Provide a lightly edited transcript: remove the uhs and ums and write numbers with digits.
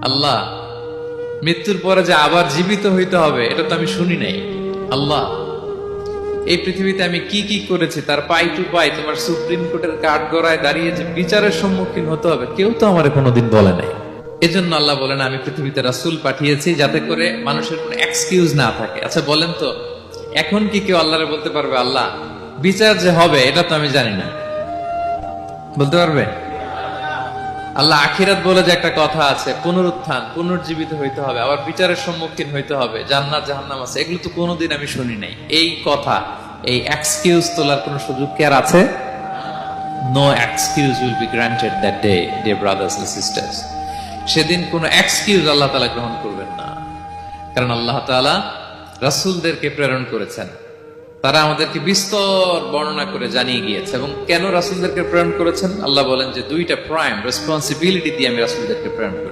আল্লাহ, মৃত্যুর পরে যে আবার জীবিত হইতে হবে এটা তো আমি শুনি নাই। আল্লাহ, এই পৃথিবীতে আমি কি কি করেছি তার পাই টু পাই তোমার সুপ্রিম কোর্টের কাঠগড়ায় দাঁড়িয়ে যে বিচারের সম্মুখীন হতে হবে কেউ তো আমার কোনোদিন বলে নাই। এজন্য আল্লাহ বলেন আমি পৃথিবীতে রাসূল পাঠিয়েছি যাতে করে মানুষের কোনো এক্সকিউজ না থাকে। আচ্ছা বলেন তো, এখন কি কেউ আল্লাহরে বলতে পারবে আল্লাহ বিচার যে হবে এটা তো আমি জানি না? বলতে পারবে? আল্লাহ আখিরাত বলে যে একটা কথা আছে, পুনরুত্থান, পুনর্জীবিত হইতে হবে, আবার বিচারের সম্মুখীন হইতে হবে, জান্নাত জাহান্নাম আছে, এগুলো তো কোনোদিন আমি শুনি নাই। এই কথা, এই এক্সকিউজ তোলার কোন সুযোগ কি আর আছে? No excuse will be granted that day, dear brothers and sisters. সেদিন কোনো এক্সকিউজ আল্লাহ তাআলা গ্রহণ করবেন না। কারণ আল্লাহ তাআলা রাসূলদেরকে প্রেরণ করেছেন, তারা আমাদেরকে বিস্তর বর্ণনা করে জানিয়ে গিয়েছে। এবং কেন রাসূলদেরকে প্রেরণ করেছেন? আল্লাহ বলেন যে দুইটা প্রাইম রেসপন্সিবিলিটি দিয়ে আমি রাসূলদেরকে প্রেরণ করেছি।